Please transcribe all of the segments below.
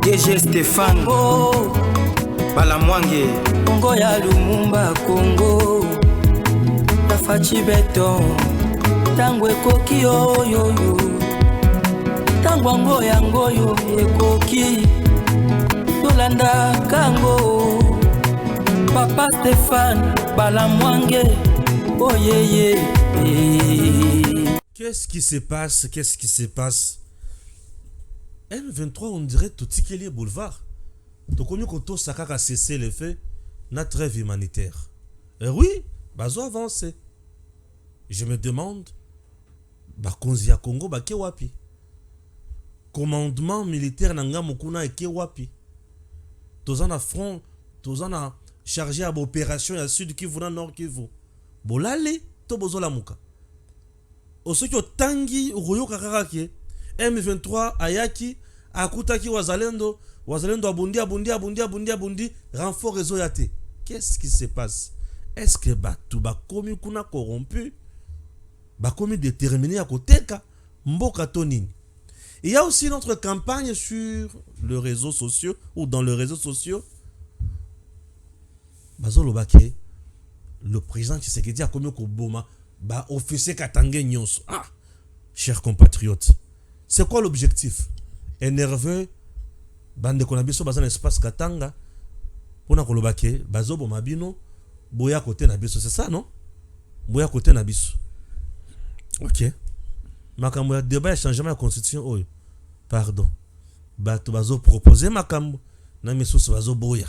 DG Stéphane Balamwange Congo ya Lumumba Congo Tafachi Beton Tango ekoki oyoyo Tango ngoyo ekoki Tolanda kango Papa Stéphane Balamwange Oh yeah. Qu'est-ce qui se passe? M23, on dirait tout Tikeli boulevard. Donc on a Sakaka cessé les faits, na trêve humanitaire. Et oui, bazo avancé. Je me demande, Konzia Congo ke wapi? Commandement militaire nanga mukuna ke wapi? Tozan à front, tozan à chargé à opération à sud Kivu na nord Kivu. Bolale to bozo la muka. Osoki tangi royo kakaki M23 ayaki akutaki wazalendo abundi renfort réseau yate. Qu'est-ce qui se passe? Est-ce que batu bakomi kuna corrompu bakomi déterminé à koteka mboka tonini? Il y a aussi notre campagne sur les réseaux sociaux ou dans les réseaux sociaux. Bazolo Baké, le président Tshisekedi a commis Koboma ba officier Katangé Nyos. Ah, chers compatriotes, c'est quoi l'objectif? Énervé, bande konabiso bazan espace Katanga, pona kolobake, bazo bomabino, boya côté nabiso, c'est ça non? Boya côté nabiso. Ok. Makambo ya débat changement de constitution oyo. Pardon. Bato bazo proposer makambo na miso bazo boya.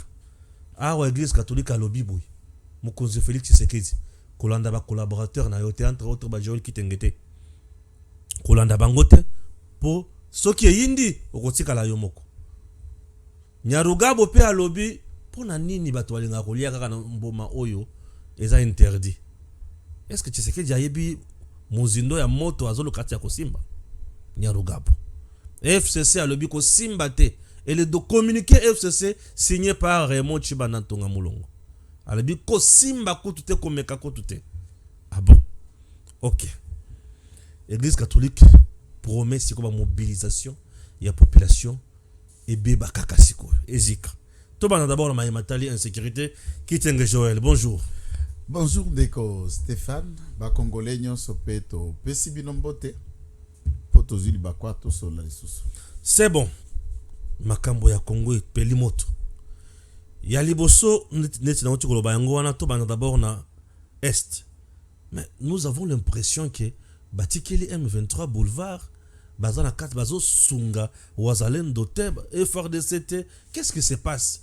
Ah wa église catholique à lobby boy. Mokonzi Félix Tshisekedi. Kolanda ba collaborateur na yote entre autres ba Joel Kitengete. Kolanda bangote po soki yindi okotika la yomoko. Nyarugabo pe a lobby pona nini bato balinga kolia kaka na mboma oyo eza interdit. Est-ce que Tshisekedi ayebi Muzindo ya moto azolo kati ya kosimba Nyarugabo. FCC a lobby kosimba te et le communiqué FCC signé par Raymond Tshibana Ntonga Mulongo. A lobby kosimba kotute komeka kotute. Ah bon. OK. Église catholique promet siko ba mobilisation ya population et beba kakasiko ezika. To bana d'abord na matali insécurité Kitenge Joël. Bonjour. Bonjour Deko Stéphane, ba Congolais nyonso peto pesi binombote poto zuli bakwa to sola lisusu. C'est bon. Makambo ya Congo peli moto. Ya liboso neti na oti koloba yango wana to bana d'abord na est. Mais nous avons l'impression que batikeli M23 boulevard bazana 4 bazo sunga wazalendo te FRDC. Qu'est-ce qui se passe?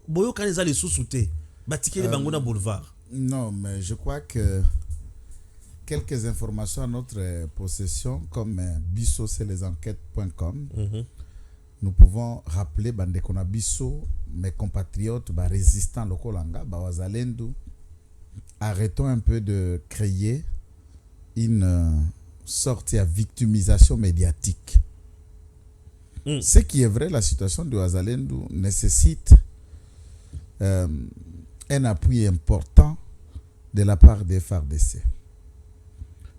Boyo kaneza les sous-souté batikeli bangona boulevard. Non, mais je crois que quelques informations à notre possession, comme Bisso, c'est les enquêtes.com, nous pouvons rappeler Bandekona Bisso, mes compatriotes, résistants locaux, Wazalendo, arrêtons un peu de créer une sorte de victimisation médiatique. Ce qui est vrai, la situation de Wazalendo nécessite un appui important de la part des FARDC.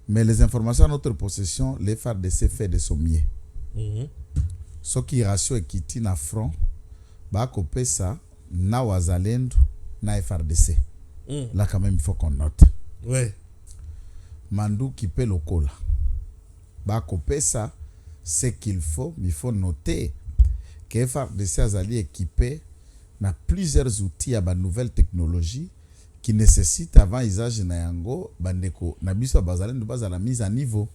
Mais les informations à notre possession, les FARDC fait de son mieux. Ce qui ratio est na front, ba kopé ça, na Wazalendo, na FARDC. Là quand même il faut qu'on note. Ouais. Mandou qui paie le cola. Ba kopé ça, c'est qu'il faut, mais il faut noter que FARDC a allé équipé na plusieurs outils à la nouvelle technologie qui nécessitent avant usage na yango bandeko na biso bazalendo base à la mise à niveau.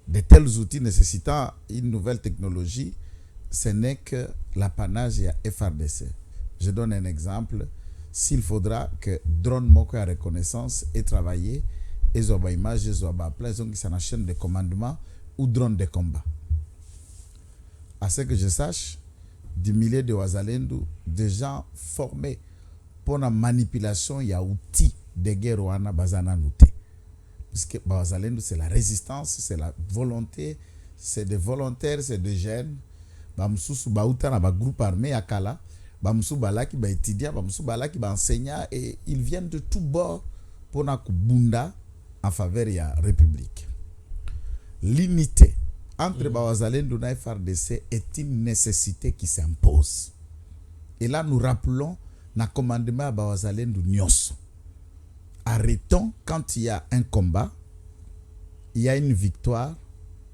De tels outils nécessitant une nouvelle technologie, ce n'est que l'apanage à FRDC. Je donne un exemple. S'il faudra que drone moko à reconnaissance et travailler, et zoba image, et zoba plein, donc c'est une chaîne de commandement ou drone de combat. À ce que je sache, des milliers de Wazalendo, des gens formés pour la manipulation, il y a outils de guerre wana bazana nouté. Parce que Wazalendo, c'est la résistance, c'est la volonté, c'est des volontaires, c'est des jeunes. Bamsusu bauta na ba groupe armé à Kala, bamsu balaki ba étudiant, bamsu balaki ba enseignant et ils viennent de tous bords pour na kubunda en faveur de la République. L'unité entre Bawazalendo et FARDC est une nécessité qui s'impose. Et là, nous rappelons le commandement à Bawazalendo Nyos. Arrêtons quand il y a un combat, il y a une victoire.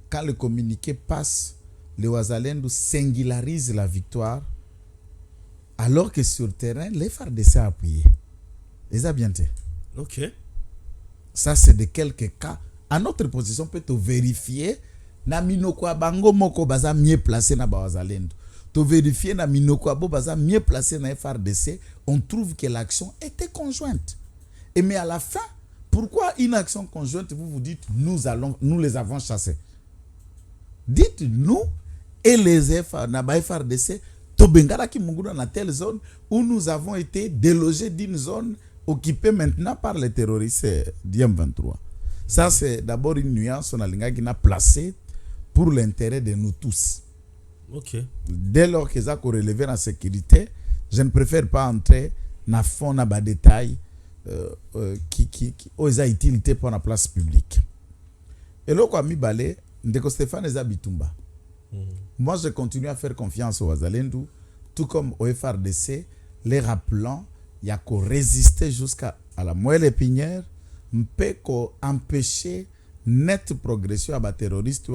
Quand le communiqué passe, les Wazalendo singularisent la victoire, alors que sur le terrain, les FARDC a appuyé. Les a bien été. Ok. Ça, c'est de quelques cas. À notre position, peut te vérifier. Na minoko bango moko baza mieux placé na Bawazalendo. To vérifier na minoko abo baza mieux placé na FARDC, on trouve que l'action était conjointe. Et mais à la fin, pourquoi une action conjointe, vous dites nous les avons chassés? Dites nous et les FARDC to bengara ki munguna na telle zone où nous avons été délogés d'une zone occupée maintenant par les terroristes d'IM23. Ça, c'est d'abord une nuance on a placée pour l'intérêt de nous tous. Ok. Dès lors que ça a relevé la sécurité, je ne préfère pas entrer dans le fond, dans les détails qui ont utilité pour la place publique. Et là, quand mi balé, ndeko Stéphane Zabitumba. Moi, je continue à faire confiance au Wazalendo, tout comme au FARDC, les rappelant, il y a qu'à résister jusqu'à la moelle épinière, peut empêcher nette progression à la terroriste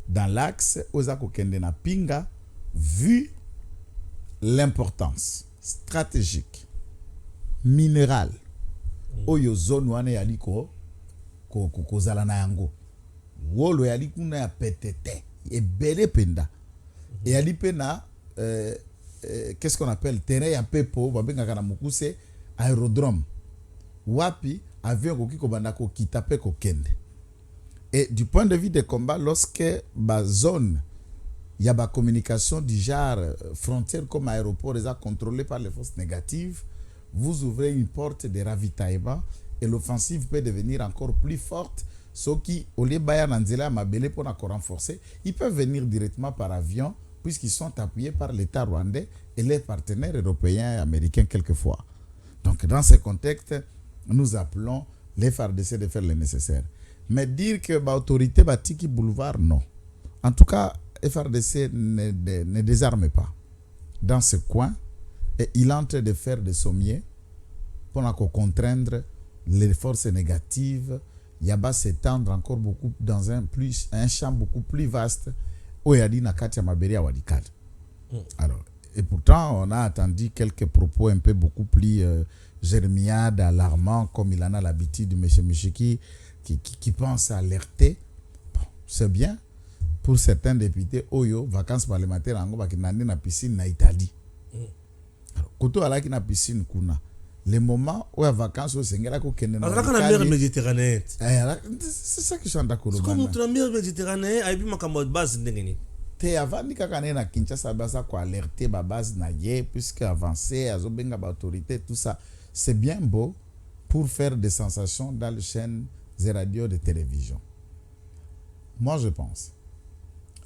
dans l'axe aux Akokende na Pinga, vu l'importance stratégique, minérale, oyo zone wane yaliko ko zala na yango. Wolo yaliko na ya PTT. Et belé penda. Et ali pena qu'est-ce qu'on appelle terrain ya pepo babenga kana mukuse aérodrome. Wapi avion koki ko banda ko kitape ko kende. Et du point de vue des combats, lorsque ba zone il y a ba communication du genre frontière comme aéroport est contrôlé par les forces négatives, vous ouvrez une porte de ravitaillement et l'offensive peut devenir encore plus forte. Ceux qui, au lieu de Nanzela Mabele pour renforcer, ils peuvent venir directement par avion puisqu'ils sont appuyés par l'État rwandais et les partenaires européens et américains quelquefois. Donc, dans ce contexte, nous appelons les FARDC de faire le nécessaire. Mais dire que l'autorité Batiki Boulevard, non. En tout cas, FARDC ne désarme pas. Dans ce coin, et il est en train de faire des sommiers pour contraindre les forces négatives. Yaba s'étendre encore beaucoup dans un champ beaucoup plus vaste où il y a dit Nakati Maberi à Wadikad. Alors, et pourtant, on a attendu quelques propos un peu beaucoup plus germiades, alarmants, comme il en a l'habitude, M. Michiki, qui pense à alerter. Bon, c'est bien pour certains députés, Oyo, vacances parlementaires, en gros, qui n'ont na piscine na Italie. Alors, Koto ala qui na piscine kuna. Les moments où il y a vacances au Sénégal, c'est la mer Méditerranée. C'est ça que je suis en d'accord. C'est comme la mer Méditerranée, et puis ma base ndengeni. Te avant ni kakane na Kinshasa basa ko alerter ba base na ye puisque avancer azobenga ba autorité tout ça, c'est bien beau pour faire des sensations dans les chaînes et radios de télévision. Moi je pense,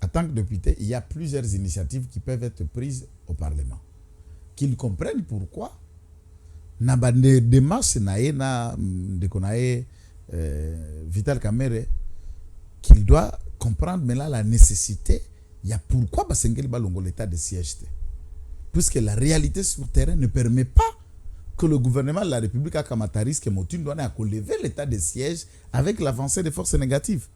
en tant que député, il y a plusieurs initiatives qui peuvent être prises au Parlement. Qu'ils comprennent pourquoi na bande démarche na de konae Vital Kamerhe, qu'il doit comprendre mais là la nécessité, il y a pourquoi basengeli balongo l'état de siège, puisque la réalité sur terrain ne permet pas que le gouvernement de la République a kamataris que Motune doit lever l'état de siège avec l'avancée des forces négatives.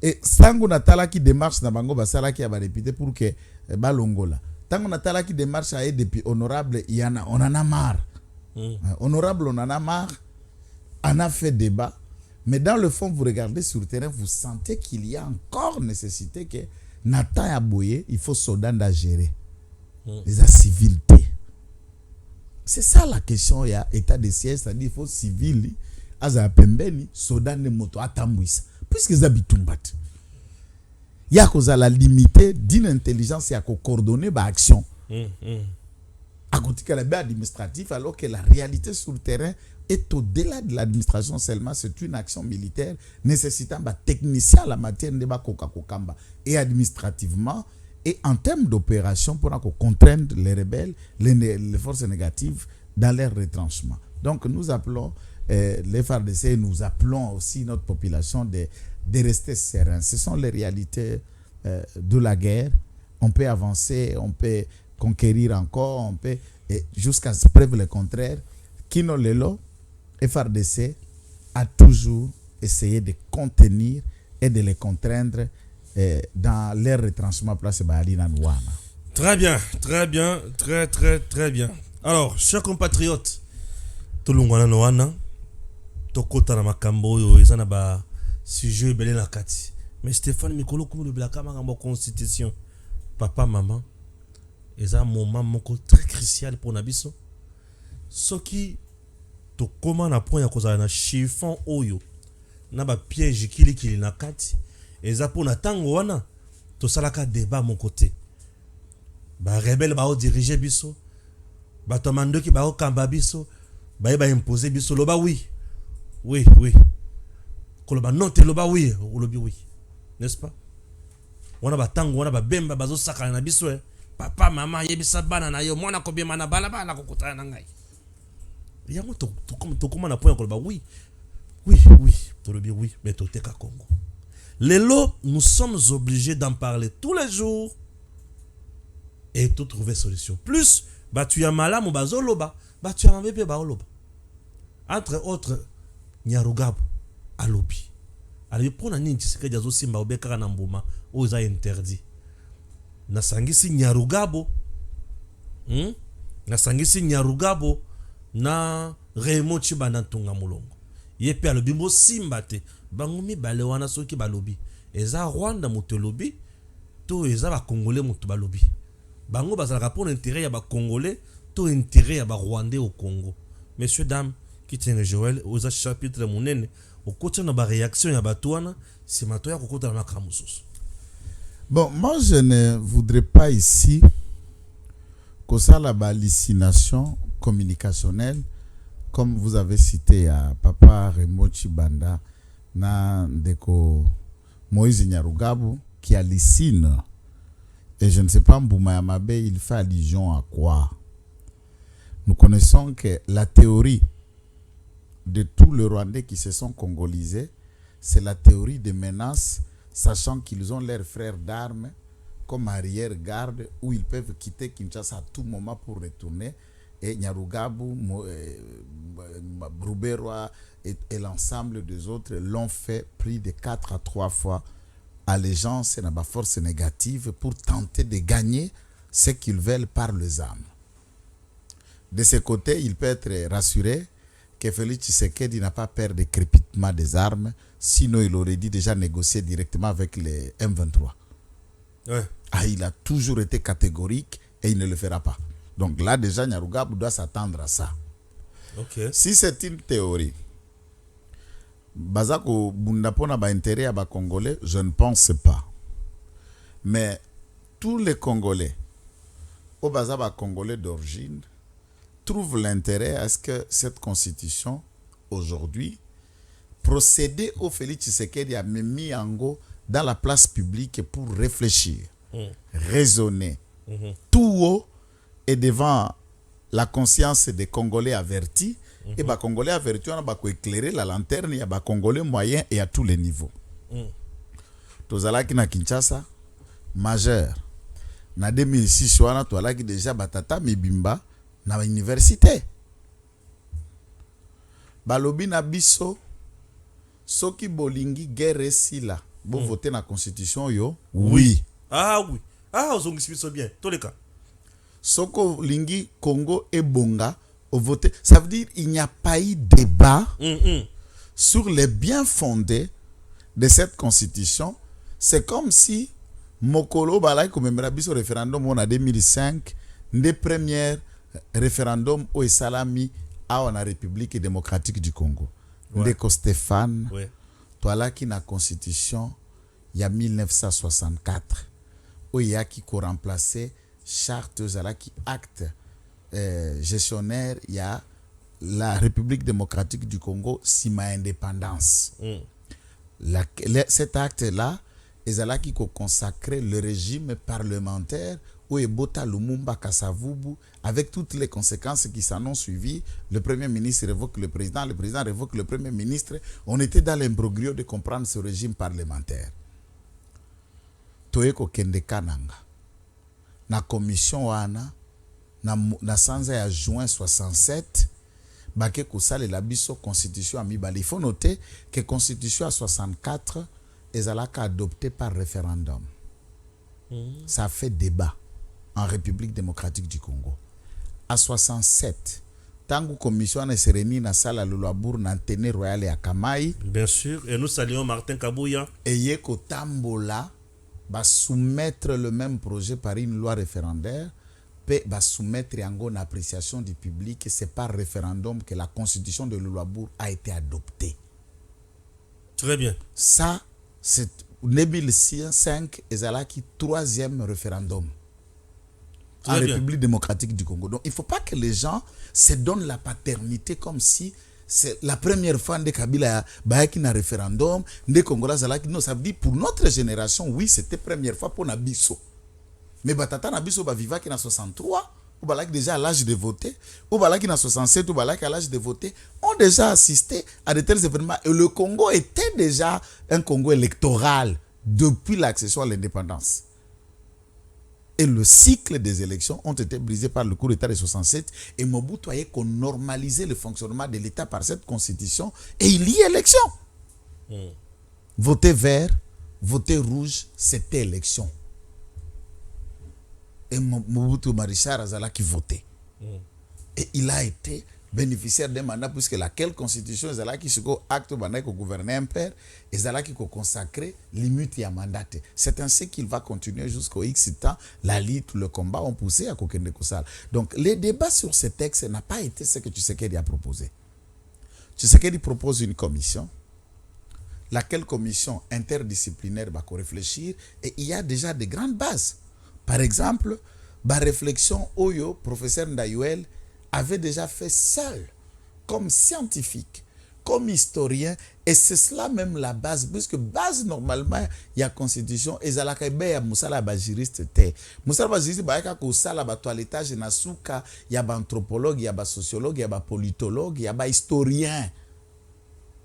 Et sango natala qui démarche na bango basala qui a ba député pour que balongo là tango natala qui démarche a depuis honorable on en a marre. Honorable, on en a marre, on a fait débat, mais dans le fond, vous regardez sur le terrain, vous sentez qu'il y a encore nécessité que Nathan Aboye, il faut Sodan à gérer. Les civilité. C'est ça la question, il y a état de siège, c'est-à-dire il faut civil, Aza Pembeni, Sodan de moto, Atambouissa, puisque les habitants battent. Il y a cause à la limité d'une intelligence et à coordonner l'action. À côté de l'administratif, alors que la réalité sur le terrain est au-delà de l'administration seulement, c'est une action militaire nécessitant des techniciens à la matière de Kokamba et administrativement et en termes d'opération pour contraindre les rebelles, les forces négatives dans leur retranchement. Donc nous appelons les FARDC, nous appelons aussi notre population de rester serein. Ce sont les réalités de la guerre, on peut avancer, on peut conquérir encore, on peut, et jusqu'à ce preuve le contraire. Kino Lelo, FRDC a toujours essayé de contenir et de les contraindre dans leur retranchement place Balina Nouana. Très bien, très bien, très bien. Alors, chers compatriotes, tout le monde Nouana, Tokota na makambo yo ezana ba sujet belé na kati. Mais Stéphane Mikolo comme le blaka ma constitution. Papa, maman, eza moment moko très crucial pour nabiso. Soki to comment na point ya kozala na chiffon oyo na ba piège kili na kati eza pour na tango wana to salaka débat mon côté. Ba rebelle ba o diriger biso. Ba tomando ki ba o kamba biso, ba imposer biso loba oui. Oui. Koloba non te loba oui, lobi oui. N'est-ce pas? Wana ba tango wana ba bemba bazo saka na biso papa mama yebisa bana na yo mwana ko bema na bala bala ko kutana na ngai. Yango to comment na point koloba oui. To lobi oui, mais to teka Congo. Lelo, nous sommes obligés d'en parler tous les jours et tout trouver solution. Plus tu as malamu bazoloba, tu as mbebe baoloba. Entre autres Nyarugabo alobi. Alors pour na nini tsike jazo simba obeka na mbuma oza interdit. Nasangisi Nyarugabo. Nasangisi Nyarugabo na Raymond Chibana Ntunga Mulongo. Yepe alobi mo simba te. Bango mibale wana soki balobi. Eza Rwanda moto lobi to eza ba Congolais moto balobi. Bango bazalaka pour l'intérêt ya ba Congolais to intérêt ya ba Rwandais au Congo. Messieurs dames, qui tient Joël aux chapitre monene au côté na ba réaction ya batouana, c'est matoya ko kota na kamususu. Bon, moi je ne voudrais pas ici que ça la hallucination communicationnelle comme vous avez cité à papa Raymond Chibanda na ndeko Moïse Nyarugabo qui hallucine. Et je ne sais pas Mbouma Yamabe, il fait allusion à quoi? Nous connaissons que la théorie de tous les Rwandais qui se sont congolisés, c'est la théorie des menaces, sachant qu'ils ont leurs frères d'armes comme arrière-garde où ils peuvent quitter Kinshasa à tout moment pour retourner. Et Nyarugabo, Bruberwa et l'ensemble des autres l'ont fait plus de 4 à 3 fois allégeance et la force négative pour tenter de gagner ce qu'ils veulent par les armes. De ce côté, il peut être rassuré que Félix Tshisekedi n'a pas peur de crépitement des armes, sinon il aurait dit déjà négocier directement avec les M23. Ouais. Il a toujours été catégorique et il ne le fera pas. Donc là, déjà, Nyarugabo doit s'attendre à ça. Okay. Si c'est une théorie, Bazako Bundapona ba intérêt à ba Congolais, je ne pense pas. Mais tous les Congolais, au Bazaba Congolais d'origine, trouvent l'intérêt à ce que cette constitution, aujourd'hui, procéder au Félix Tshisekedi a mis en go dans la place publique pour réfléchir, raisonner, tout haut et devant la conscience des Congolais avertis. Et les Congolais avertis, on a éclairer la lanterne, il y a des Congolais moyens et à tous les niveaux. Tozalaki na Kinshasa, majeur. Na 2006, on a déjà batata mibimba na université. Balobi na biso, soki bolingi guerre sila, bo voter na constitution yo, oui. Oui. Vous avez bien, tous les cas. Soko lingi Congo et Bonga au voter. Ça veut dire qu'il n'y a pas eu débat sur les bien fondés de cette constitution. C'est comme si Mokolo Balai commémora biso référendum en 2005, les premiers référendums au Salami à la République démocratique du Congo. Ndeko Stéphane, toi qui na constitution il y a 1964 où il y a qui remplacé charte qui acte gestionnaire, il y a la République démocratique du Congo si ma indépendance. Cet acte-là, est qui consacrait le régime parlementaire où Ebota Lumumba Kasavubu, avec toutes les conséquences qui s'en ont suivi. Le Premier ministre révoque le président révoque le Premier ministre. On était dans l'imbroglio de comprendre ce régime parlementaire. toye kokende kananga na commission wana na sanza ya juin 67 bake kosalela biso constitution amibale. Il faut noter que constitution à 64 ezalaka adoptée par référendum. Ça a fait débat en République démocratique du Congo. À 67, tangu commission wana se réunit na salle à Lulabour na antenne royale ya Kamai. Bien sûr, et nous saluons Martin Kabouya. Et yeko tambola va soumettre le même projet par une loi référendaire, puis va soumettre en appréciation du public. C'est par référendum que la constitution de Lulabour a été adoptée. Très bien. Ça, c'est 2005 ezalaki troisième référendum en République démocratique du Congo. Donc il ne faut pas que les gens se donnent la paternité comme si c'est la première fois que Kabila a un référendum, de Congolais zalaki. Non, ça veut dire pour notre génération, oui, c'était la première fois pour Nabiso. Mais Batata Nabiso va vivre qui en 63, ou balaki déjà à l'âge de voter, ou balaki en 67, ou balaki à l'âge de voter, ont déjà assisté à de tels événements. Et le Congo était déjà un Congo électoral depuis l'accession à l'indépendance. Et le cycle des élections ont été brisés par le coup d'État de 67 et Mobutu a qu'on normalisait le fonctionnement de l'État par cette constitution et il y a élection. Voter vert, voter rouge, c'était élection. Et Mobutu Marichal Azala qui votait. Et il a été bénéficiaire d'un mandat puisque laquelle constitution Azala qui se acte au gouverner un père et Azala qui consacré limite à mandat. C'est ainsi qu'il va continuer jusqu'au X temps. La lutte, le combat ont poussé à Kokende Kosal. Donc les débats sur ce texte n'a pas été ce que Tshisekedi a proposé. Tshisekedi propose une commission, laquelle commission interdisciplinaire va réfléchir et il y a déjà de grandes bases. Par exemple, la réflexion Oyo, professeur Ndayuel, avait déjà fait seul, comme scientifique, comme historien, et c'est cela même la base, puisque base normalement, il y a constitution, et il y a Moussala Bajiriste. Moussala Bajiriste, il y a Koussala Batoiletage, il y a anthropologue, il y a sociologue, il y a politologue, il y a historien.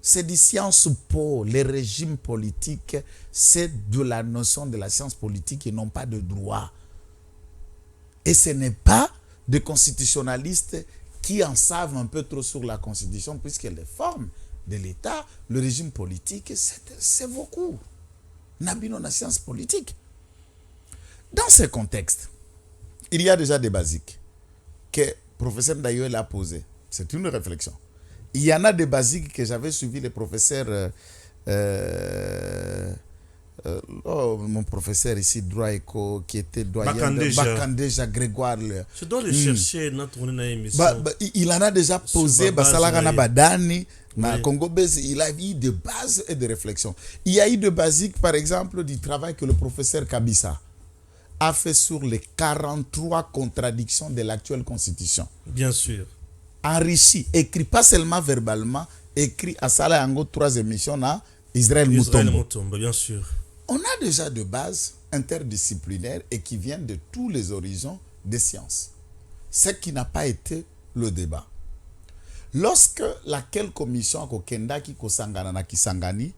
C'est des sciences po, les régimes politiques, c'est de la notion de la science politique et non pas de droit. Et ce n'est pas des constitutionnalistes qui en savent un peu trop sur la constitution, puisque les formes de l'État, le régime politique, c'est beaucoup. Nabino la science politique. Dans ce contexte, il y a déjà des basiques que le professeur Ndayuel a posées. C'est une réflexion. Il y en a des basiques que j'avais suivi le professeur, mon professeur ici, droit éco, qui était doyen de Bakandeja Grégoire. Je dois le chercher dans ton émission. Il en a déjà posé, Basalagana Badani, na Congo Bez, il a eu des bases et des réflexions. Il y a eu des basiques, par exemple, du travail que le professeur Kabissa a fait sur les 43 contradictions de l'actuelle constitution. Bien sûr. Enrichi, écrit pas seulement verbalement, écrit à Salah Yango 3 émissions à Israël Mutombo. Bien sûr. On a déjà de bases interdisciplinaires et qui viennent de tous les horizons des sciences. Ce qui n'a pas été le débat. Lorsque laquelle commission a Kenda qui Kosangana na Kisangani,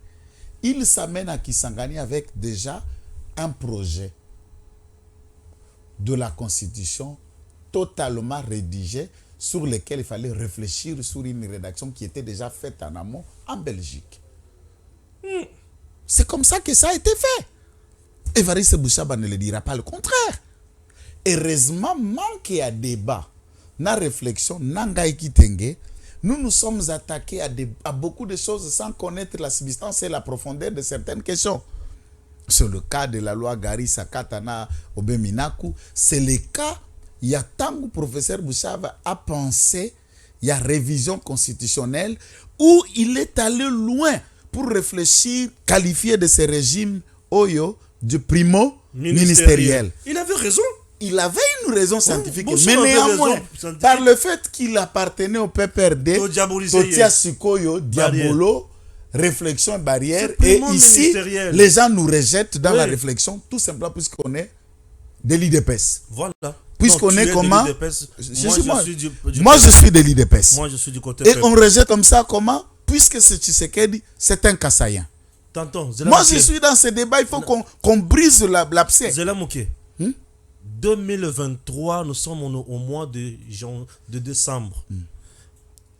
il s'amène à Kisangani avec déjà un projet de la constitution totalement rédigé sur lequel il fallait réfléchir sur une rédaction qui était déjà faite en amont en Belgique. C'est comme ça que ça a été fait. Évariste Bouchaba ne le dira pas le contraire. Heureusement, manque à débat, na réflexion, nangai kitenge, nous nous sommes attaqués à beaucoup de choses sans connaître la substance et la profondeur de certaines questions. C'est le cas de la loi Gari Sakatana Obeminaku. C'est le cas, il y a tant que le professeur Bouchaba a pensé, il y a révision constitutionnelle où il est allé loin pour réfléchir, qualifier de ce régime Oyo du primo ministériel. Il avait raison. Il avait une raison scientifique, mais néanmoins, par le fait qu'il appartenait au PPRD, Totia Sikoyo, Diabolo, réflexion barrière, et ici, les gens nous rejettent dans la réflexion, tout simplement puisqu'on est de l'IDPS. Voilà. Puisqu'on est comment? Moi, je suis de l'IDPS. Moi, je suis du côté. Et on rejette comme ça, comment? Puisque c'est Tshisekedi, c'est un Kassaïen. Tonton, Moi, je suis dans ce débat, il faut qu'on brise l'abcès. Zela Mouké. 2023, nous sommes au mois de décembre.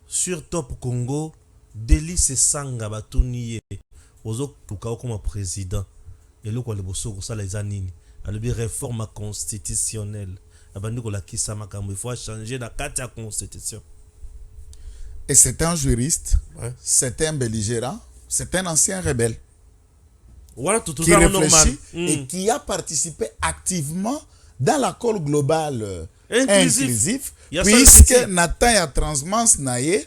Sur Top Congo, Délice Sanga Batuniye, Ozo Tukao comme président. Et le quoi le bosso ça les anini. Alors bien réforme constitutionnelle. Abandiko la kisama kambo, il faut changer la carte de constitution. Et c'est un juriste, c'est un belligérant, c'est un ancien rebelle. Voilà tout qui réfléchit et qui a participé activement dans l'accord global inclusif, puisque Nathan et Transmance Naye,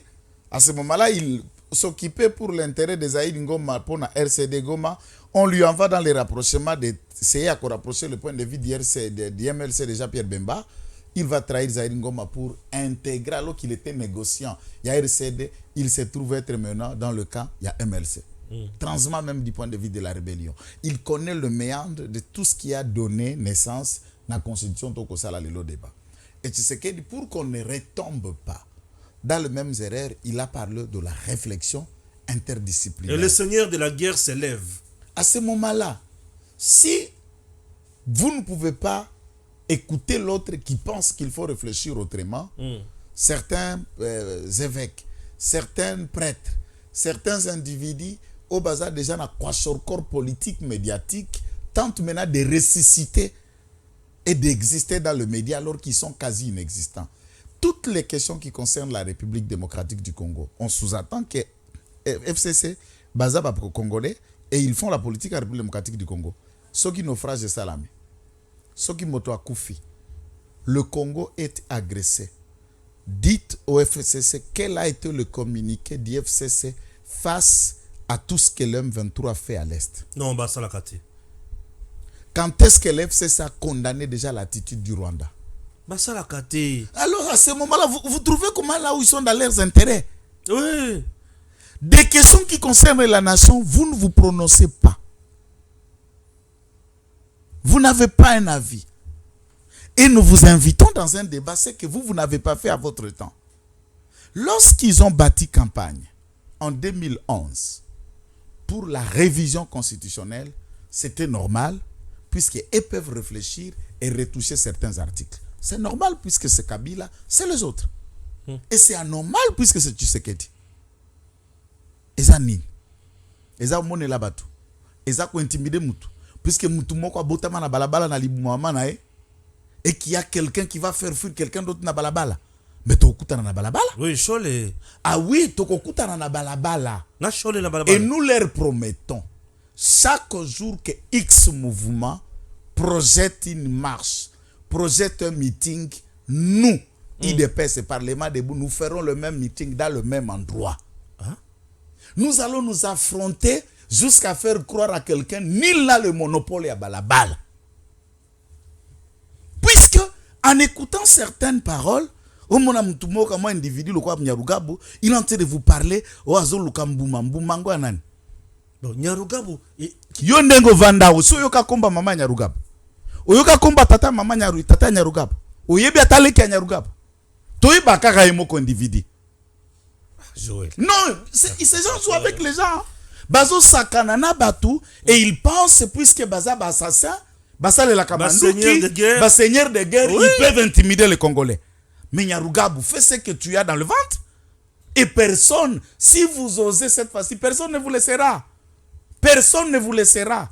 à ce moment-là, il s'occupait pour l'intérêt des Aïd Ngoma pour la RCD Goma. On lui envoie dans les rapprochements d'essayer à rapprocher le point de vue du MLC de Jean-Pierre Bemba. Il va trahir Zaïd Ngoma pour intégrer, alors qu'il était négociant. Il y a RCD, il se trouve être maintenant dans le camp, il y a MLC. Transma même du point de vue de la rébellion. Il connaît le méandre de tout ce qui a donné naissance à la constitution Tokosala le débat. Et tu sais que pour qu'on ne retombe pas dans les mêmes erreurs, il a parlé de la réflexion interdisciplinaire. Et le seigneur de la guerre s'élève. À ce moment-là, si vous ne pouvez pas écouter l'autre qui pense qu'il faut réfléchir autrement, certains évêques, certains prêtres, certains individus au bazar déjà dans le corps politique, médiatique, tentent maintenant de ressusciter et d'exister dans le média alors qu'ils sont quasi inexistants. Toutes les questions qui concernent la République démocratique du Congo, on sous-attend que FCC, bazar congolais, et ils font la politique à la République démocratique du Congo. Ceux qui naufragent de Salamé, ceux qui moto à Koufi, le Congo est agressé. Dites au FCC quel a été le communiqué du FCC face à tout ce que l'M23 fait à l'Est. Non, bah ça l'a caté. Quand est-ce que l'FCC a condamné déjà l'attitude du Rwanda? Bah ça l'a caté. Alors à ce moment-là, vous trouvez comment là où ils sont dans leurs intérêts? Oui. Des questions qui concernent la nation, vous ne vous prononcez pas. Vous n'avez pas un avis. Et nous vous invitons dans un débat, c'est que vous n'avez pas fait à votre temps. Lorsqu'ils ont bâti campagne en 2011 pour la révision constitutionnelle, c'était normal puisqu'ils peuvent réfléchir et retoucher certains articles. C'est normal puisque c'est Kabila, c'est les autres. Et c'est anormal puisque c'est Tshisekedi. Et ça ni. Et ça mone la batu. Et ça ko intimider mutu. Puisque mutu moko botama na balabala na libumama na e. Et qu'il y a quelqu'un qui va faire fuir quelqu'un d'autre na balabala. Mais tokutana na balabala? Oui, chole. Ah oui, tokutana na balabala. Na chole na balabala. Et nous leur promettons chaque jour que X mouvement projette une marche, projette un meeting, nous, IDPS et Parlement debout, nous ferons le même meeting dans le même endroit. Hein? Nous allons nous affronter jusqu'à faire croire à quelqu'un nul n'a le monopole à balabala. Puisque, en écoutant certaines paroles, il est en train de vous parler Nyarugabu. Yondengo vanda so yoka komba mama Nyarugabu. Oyoka komba tata mama tata Nyarugabu. Oyebi ataleki ya Nyarugabu. Toyiba kaka yemoko individu. Joël. Non, ces gens jouent avec les gens. Bazo sakanana batu et ils pensent puisque baza ba assassin, basa le la kamanduki, ba seigneur de guerre, oui. Ils peuvent intimider les Congolais. Mais Nyarugabu, fais ce que tu as dans le ventre. Et personne, si vous osez cette fois-ci, personne ne vous laissera. Personne ne vous laissera.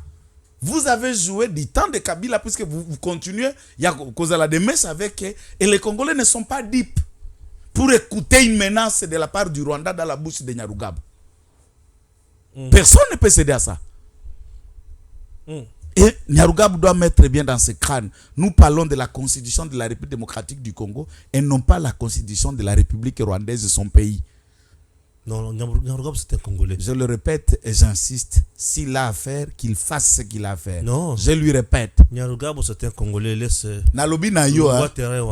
Vous avez joué du temps de Kabila puisque vous continuez. Il y a cause à la démesse avec eux. Et les Congolais ne sont pas dupes pour écouter une menace de la part du Rwanda dans la bouche de Nyarugabu. Personne ne peut céder à ça. Et Nyarugabu doit mettre bien dans ses crânes. Nous parlons de la constitution de la République démocratique du Congo et non pas la constitution de la République rwandaise de son pays. Non, Nyarugabu c'est un Congolais. Je le répète et j'insiste, s'il a à faire, qu'il fasse ce qu'il a à faire. Non. Je lui répète. Nyarugabu c'est un Congolais. Laisse. Nalobi na yo,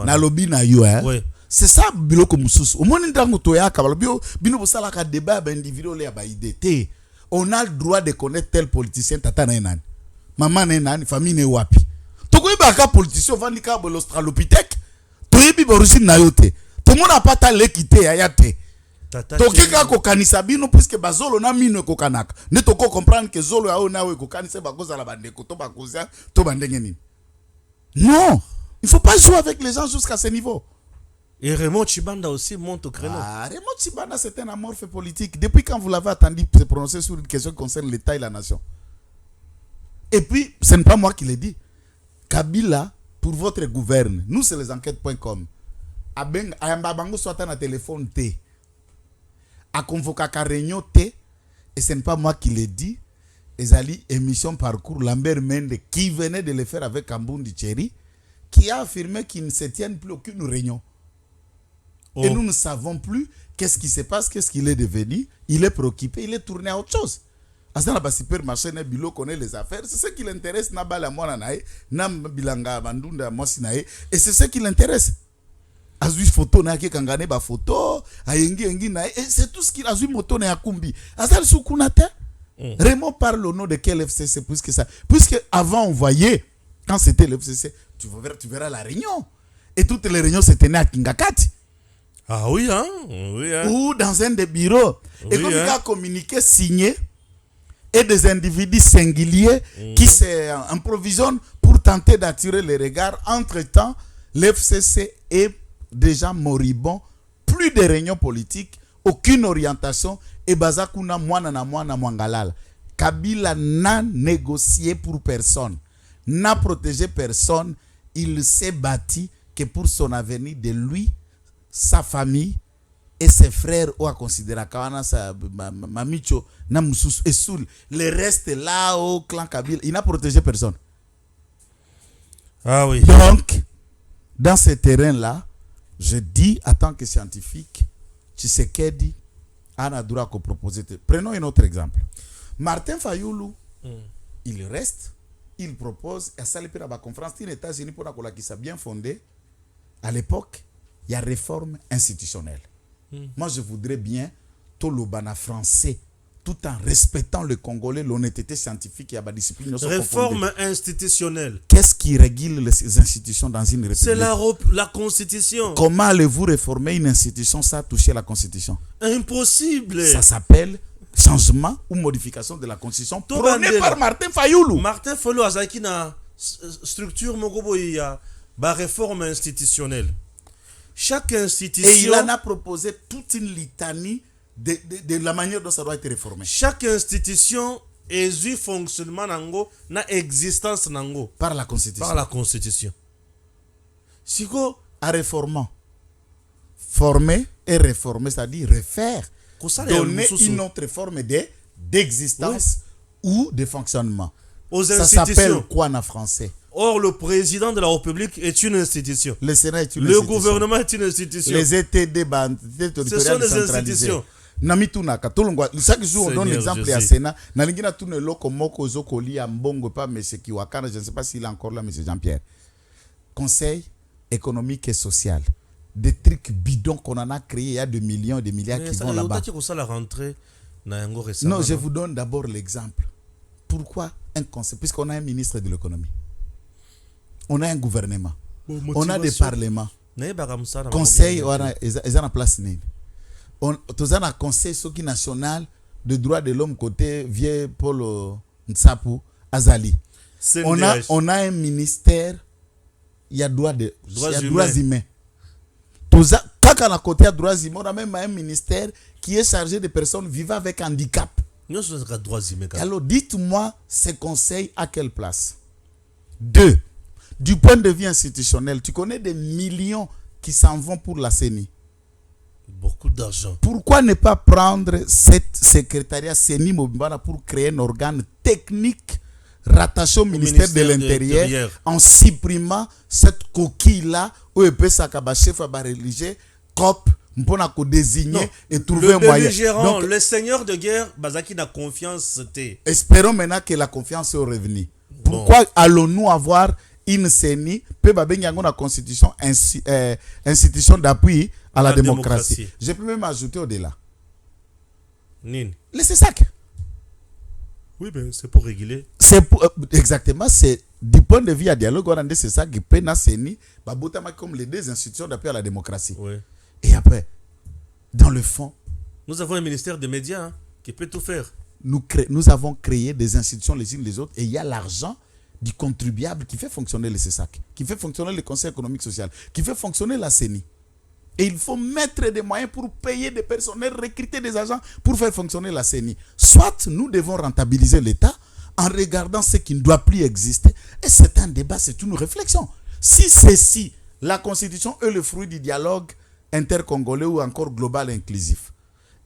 Nalobi na yo, oui. C'est ça biloko mususu. Au moins ndango toya kabalo bino bosala ka débat ba individuel ya ba idée. On a le droit de connaître tel politicien tata na nani. Maman na nani, famille ne wapi. Tokoyeba ka politicien vandika l'Australopithèque. Toyebi ba origine na yo te. Tout le monde n'a pas ta l'équité ayate. toke ka kokanisa bino puisque bazolo na mino ekokanaka ne toko comprendre que zolo ya ona we kokanisa bakozala bandeko to bakozia to bandenge nini. Non, il faut pas jouer avec les gens jusqu'à ce niveau. Et Raymond Tchibanda aussi monte au créneau. Ah, Raymond Tchibanda, c'est un amorphe politique. Depuis quand vous l'avez attendu se prononcer sur une question qui concerne l'État et la nation? Et puis, ce n'est pas moi qui l'ai dit. Kabila, pour votre gouverne, nous c'est les enquêtes.com. A bango soit un téléphone T. A convoqué à réunion T. Et ce n'est pas moi qui l'ai dit. Ezali émission parcours Lambert Mende qui venait de le faire avec Kambundi Thierry, qui a affirmé qu'il ne se tienne plus aucune réunion. Et nous ne savons plus qu'est-ce qui se passe, qu'est-ce qu'il est devenu. Il est préoccupé, il est tourné à autre chose. Asana ba supermarché na bilo connaît les affaires, c'est ce qui l'intéresse na bala mwana nae, na bilanga bandunda mosi nae, et c'est ce qui l'intéresse. Azui photo na ke kangane ba photo, ayengi engi nae, et c'est tout ce qu'il azui moto na yakumbi. Azal soukunate. Raymond parle au nom de quel FCC puisque avant on voyait quand c'était le FCC, tu verras la réunion et toutes les réunions se tenaient à Kingakati. Ah oui, hein? Oui, hein? Ou dans un des bureaux. Et Oui, comme il hein? a communiqué signé et des individus singuliers qui s'improvisionnent pour tenter d'attirer les regards. Entre-temps, l'FCC est déjà moribond. Plus de réunions politiques, aucune orientation. Et Bazakuna mwana na mwangalala. Kabila n'a négocié pour personne, n'a protégé personne. Il s'est bâti que pour son avenir de lui, sa famille et ses frères ou à considérer Kawana sa mamicho na mususu et soul le reste là au clan Kabila, il n'a protégé personne. Ah oui. Donc dans ce terrain là, je dis en tant que scientifique, Tshisekedi a un droit à proposer. Prenons un autre exemple. Martin Fayoulou, il reste, il propose à Salipira la conférence des États-Unis pour la qui s'est bien fondée. À l'époque, il y a réforme institutionnelle. Moi, je voudrais bien tout le bana français, tout en respectant le Congolais, l'honnêteté scientifique et la discipline. Réforme institutionnelle. Qu'est-ce qui régule les institutions dans une république? C'est la Constitution. Comment allez-vous réformer une institution sans toucher la Constitution? Impossible. Ça s'appelle changement ou modification de la Constitution prôné par Martin Fayoulou. Martin Fayoulou azaki na structure mokobo ya ba réforme institutionnelle. Chaque institution. Et il en a proposé toute une litanie de la manière dont ça doit être réformé. Chaque institution est du fonctionnement nango na existence nango par la Constitution. Par la Constitution. Siko à réformant, former et réformer, c'est-à-dire refaire, donner une autre forme d'existence ou de fonctionnement. Aux ça s'appelle quoi en français? Or, le président de la République est une institution. Le Sénat est une institution. Le gouvernement est une institution. Les ETD, ce sont des institutions. Namitunaka tolongwa chaque jour on donne l'exemple à Sénat nalingina tune loko moko zokoli ya mbongo pas monsieur Kiwakana, je ne sais pas s'il est encore là, monsieur Jean-Pierre. Conseil économique et social, des trucs bidons qu'on en a créés, il y a des millions et des milliards qui vont là-bas. Non, je vous donne d'abord l'exemple. Pourquoi un conseil? Puisqu'on a un ministre de l'économie, on a un gouvernement, on a des parlements, conseil, ils ont en place. On a un conseil national de droits de l'homme côté vieux Paul Nsapu Azali. On a un ministère, il y a droits humains. Quand on a côté droits humains, on a même un ministère qui est chargé de personnes vivant avec handicap. Alors dites-moi, ce conseil à quelle place? 2. Du point de vue institutionnel, tu connais des millions qui s'en vont pour la CENI. Beaucoup d'argent. Pourquoi ne pas prendre cette secrétariat CENI Mobimana pour créer un organe technique rattaché au ministère de l'Intérieur en supprimant cette coquille-là où il peut s'accaber chef religieux, COP, pour désigner et trouver un moyen. Donc, le seigneur de guerre, Bazaki n'a confiance. Espérons maintenant que la confiance est revenue. Pourquoi allons-nous avoir une CENI, peut la constitution, institution d'appui à la démocratie. Je peux même ajouter au-delà. Laissez ça. Oui, mais c'est pour réguler. Exactement, c'est du point de vue à dialogue, c'est ça qui peut na CENI, comme les deux institutions d'appui à la démocratie. Oui. Et après, dans le fond, Nous avons un ministère des médias qui peut tout faire. Nous avons créé des institutions les unes les autres et il y a l'argent du contribuable qui fait fonctionner le CESAC, qui fait fonctionner le Conseil économique social, qui fait fonctionner la CENI. Et il faut mettre des moyens pour payer des personnels, recruter des agents pour faire fonctionner la CENI. Soit nous devons rentabiliser l'État en regardant ce qui ne doit plus exister. Et c'est un débat, c'est une réflexion. Si la Constitution est le fruit du dialogue intercongolais ou encore global inclusif,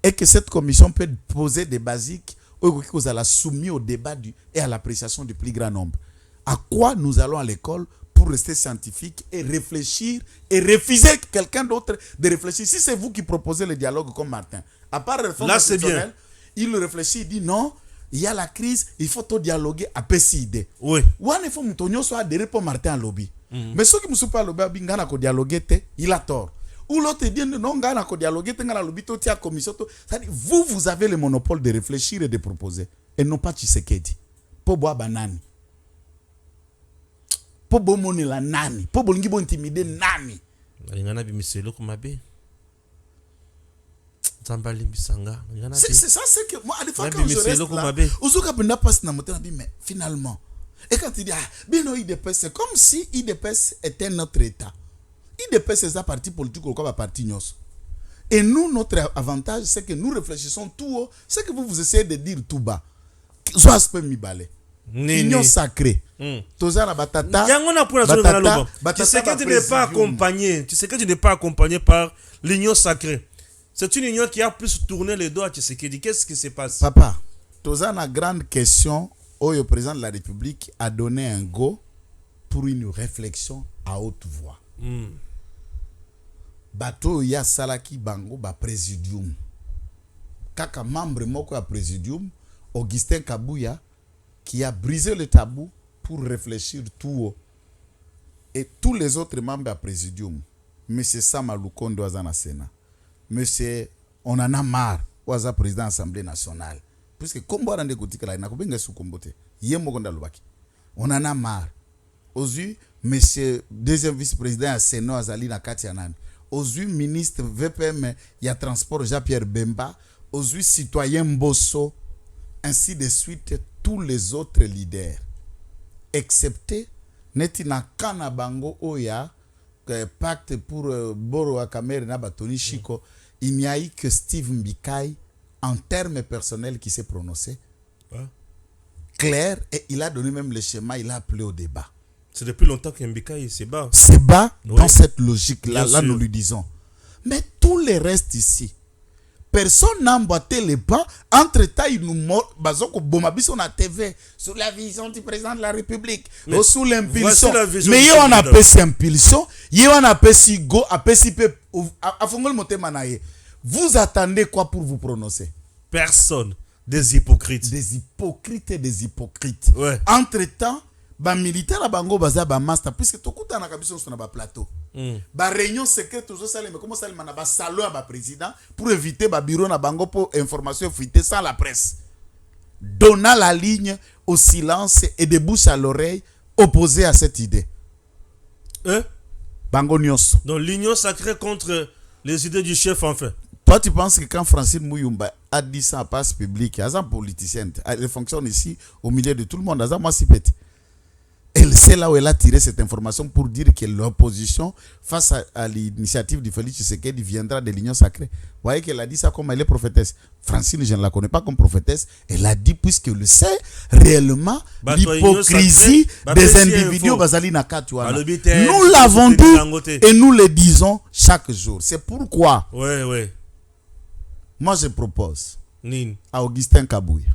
et que cette commission peut poser des basiques qui la soumis au débat et à l'appréciation du plus grand nombre. À quoi nous allons à l'école pour rester scientifique et réfléchir et refuser quelqu'un d'autre de réfléchir? Si c'est vous qui proposez le dialogue comme Martin, à part la réforme constitutionnelle, il réfléchit, il dit non, il y a la crise, il faut tout dialoguer à PCID. Oui. Ou il faut que soit adhéré pour Martin à lobby. Mais ceux qui ne sont pas lobby, dialoguer, il a tort. Ou l'autre dit non, dialoguer, commission. C'est-à-dire, vous avez le monopole de réfléchir et de proposer. Et non pas Tshisekedi. Pour boire banane. Pour bomoni la nani. Pour bongi bon intimider nani. Ngana bimiselo kumabe. Zambali bisanga. C'est ça, c'est que moi, à des fois, quand je reste là, Ouzuka Benda passe dans mon temps, mais finalement. Et quand il dit, bien IDPS, c'est comme si IDPS était notre État. IDPS, c'est un parti politique ou un parti nyos. Et nous, notre avantage, c'est que nous réfléchissons tout haut. C'est que vous essayez de dire tout bas. Soit ce mi balé. Union sacrée. Tozana batata. Tu sais que tu n'es pas accompagné. Tu sais que tu n'es pas accompagné par l'union sacrée. C'est une union qui a plus tourné les doigts. Tu sais qu'est-ce qui se passe? Papa, Tozana grande question où le président de la République a donné un go pour une réflexion à haute voix. Bato ya salaki bango ba présidium. Kaka membre moko ya présidium, Augustin Kabouya, qui a brisé le tabou pour réfléchir tout haut. Et tous les autres membres du présidium, M. Sama Lukondo Azana Sénat, M. On en a marre, Oaza président de l'Assemblée nationale. Puisque comme on a dit que la Nakobenga sous Kombote, Yemogonda Lubaki, on en a marre. Aujourd'hui, M. deuxième vice-président à Sénat Azali Nakatianan, aujourd'hui, ministre VPM, il y a transport Jean-Pierre Bemba, aujourd'hui, citoyen Mbosso, ainsi de suite, tous les autres leaders, excepté Netina Kana Bango Oya, pacte pour Boro Akamer Nabatoni Chiko, il n'y a eu que Steve Mbikai, en termes personnels, qui s'est prononcé. Clair, et il a donné même le schéma, il a appelé au débat. C'est depuis longtemps qu'Mbikai se bat. Se bat dans cette logique-là, là nous lui disons. Mais tous les restes ici, personne n'a emboîté les pas. Entre-temps, il nous montre, sur la TV, sur la vision du président de la République, ou sous l'impulsion. Mais il y a un PC impulsion, il y a un PC go, un PCP, vous attendez quoi pour vous prononcer? Personne. Des hypocrites. Des hypocrites et des hypocrites. Ouais. Entre-temps, ba militaire à bango baza ba master puisque tout kuta na kabiso sur na ba plateau. Ba réunion secrète toujours ça mais comment ça na ba salon à ba président pour éviter ba bureau na bango pour information fuitée sans la presse. Donnant la ligne au silence et de bouche à l'oreille opposé à cette idée. Bango nyos. Donc l'union sacrée contre les idées du chef enfin. Toi tu penses que quand Francine Mouyumba a dit ça en passe publique, Azam politicien, elle fonctionne ici au milieu de tout le monde, Azam moi si petit. C'est là où elle a tiré cette information pour dire que l'opposition, face à l'initiative du Félix Tshisekedi, viendra de l'union sacrée. Vous voyez qu'elle a dit ça comme elle est prophétesse. Francine, je ne la connais pas comme prophétesse. Elle a dit, puisqu'elle sait réellement l'hypocrisie des individus. Nous l'avons dit et nous le disons chaque jour. C'est pourquoi moi je propose à Augustin Kabouya,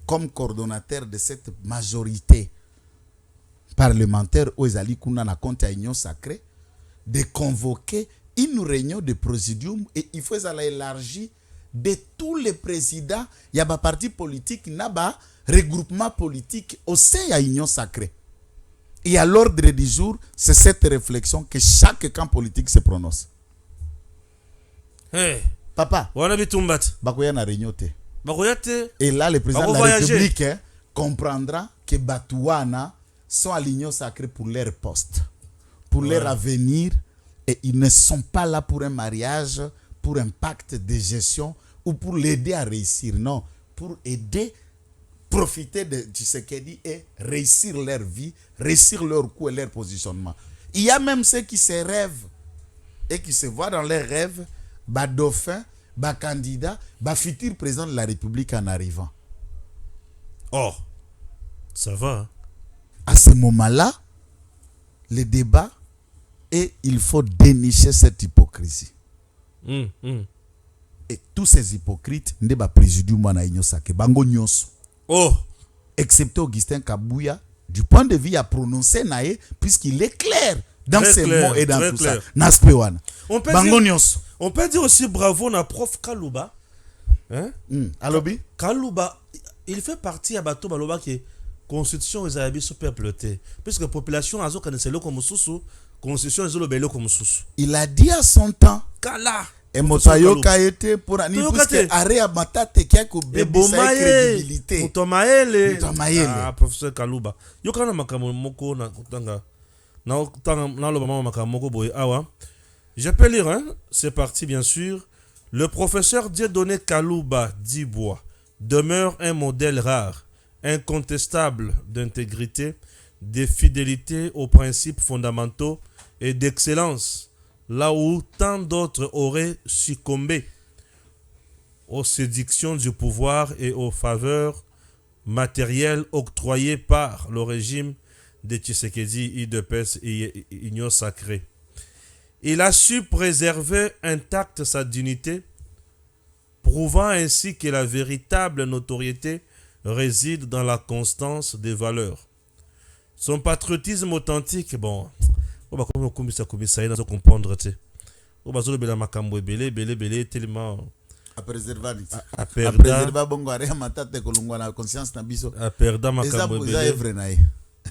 comme coordonnateur de cette majorité parlementaire aux Kuna na compte à Union sacrée, de convoquer une réunion de présidium et il faut élargir de tous les présidents. Il y a des partis politiques, il y a des regroupements politiques au sein de l'Union sacrée. Et à l'ordre du jour, c'est cette réflexion que chaque camp politique se prononce. Hey. Papa, Bakoya na réunion te. Et là, le président de la République comprendra que Batouana sont à l'union sacrée pour leur poste, pour leur avenir, et ils ne sont pas là pour un mariage pour un pacte de gestion ou pour l'aider à réussir. Non, pour aider, profiter de Tshisekedi et réussir leur vie, réussir leur coup et leur positionnement. Il y a même ceux qui se rêvent et qui se voient dans leurs rêves, dauphin, candidat, futur président de la République en arrivant. Oh, ça va. Hein? À ce moment-là, le débat, et il faut dénicher cette hypocrisie. Et tous ces hypocrites, ne ba présidium na inyosake bango nyonso. Oh, excepté Augustin Kabouya, du point de vue à prononcer nae, puisqu'il est clair dans ses mots et dans tout clair. Ça. Naspewana. On peut dire aussi bravo na prof Kalouba. Hein? Alobi? Kalouba, il fait partie à Bato Baloba qui est constitution des Arabes sur peuple. Puisque la population a zo kanese lo comme sousou, constitution est zo belo comme sousou. Il a dit à son temps. Kala. Et motayo kaete pour ani puisque arrêt à matate qui a ko bebisa crédibilité. Mutomaele. Ah, professeur Kalouba. Yo kana makamo moko na tanga. Na lo mama makamo moko boy awa. Je peux lire, hein? C'est parti, bien sûr. Le professeur Dieudonné Kalouba Dibois demeure un modèle rare, incontestable d'intégrité, de fidélité aux principes fondamentaux et d'excellence, là où tant d'autres auraient succombé aux séductions du pouvoir et aux faveurs matérielles octroyées par le régime de Tshisekedi, IDPS et Union sacrée. Il a su préserver intacte sa dignité, prouvant ainsi que la véritable notoriété réside dans la constance des valeurs. Son patriotisme authentique, bon, on va comprendre, tu sais. On va dire makambo belé tellement à préserver bongo are matate kolungwa na conscience na biso à perdre makambo belé.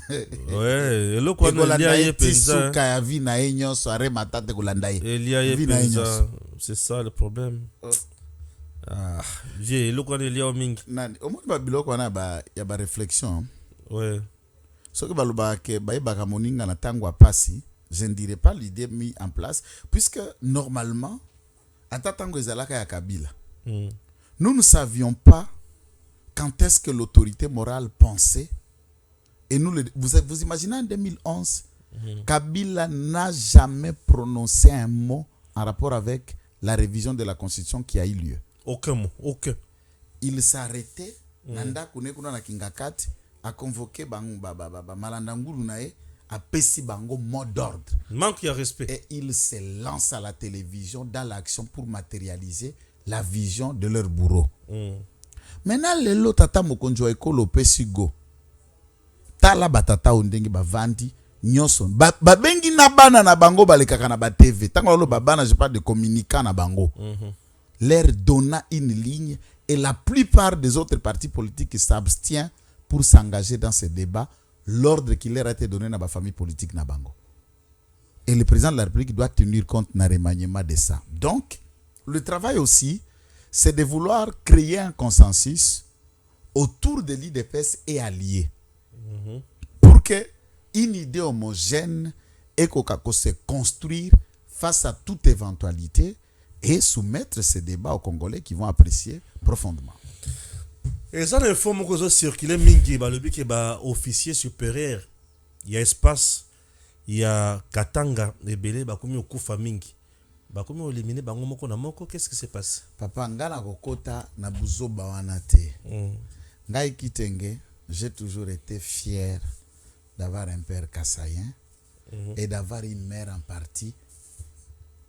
Ouais, le quoi il y a penza ka vi na enyo soare matate kolanda ye. Il y a penza, c'est ça le problème. Ah, j'ai le quoi il y a mingi. Na au moins ba biloko na ba ya ba réflexion. Ouais. Ce que baloba ke ba ba moninga na tangwa pasi, je ne dirais pas l'idée mise en place puisque normalement ata tango ezalaka ya Kabila. Nous ne savions pas quand est-ce que l'autorité morale pensait. Et nous, vous imaginez en 2011, Kabila n'a jamais prononcé un mot en rapport avec la révision de la Constitution qui a eu lieu. Aucun mot, aucun. Il s'arrêtait, Nanda Kunekuna na Kingakati, a convoqué Malandangulu nae, a pesi bango mot d'ordre. Manque de respect. Et il se lance à la télévision dans l'action pour matérialiser la vision de leur bourreau. Maintenant, les lots tata mokonjo ekolo pesi go. Tala batata ondenge bavandi nyonso babengi na bana na bango balekaka na ba TV tango lo babana je parle de communicants na bango leur donna une ligne et la plupart des autres partis politiques s'abstiennent pour s'engager dans ce débat l'ordre qui leur a été donné na ba famille politique na bango et le président de la République doit tenir compte na remaniement de ça. Donc le travail aussi c'est de vouloir créer un consensus autour de l'IDPS et alliés pour que une idée homogène et qu'on se construire face à toute éventualité et soumettre ces débats aux Congolais qui vont apprécier profondément. Et ça, il faut que circuler mingi, le but que officier supérieur, il y a espace, il y a Katanga, les belés, comme il y a mingi. Comme on élimine bango moko na moko, qu'est-ce qui se passe? Papa ngana kokota na buzo bawanate. Ngai kitenge. J'ai toujours été fier d'avoir un père kassaïen et d'avoir une mère en partie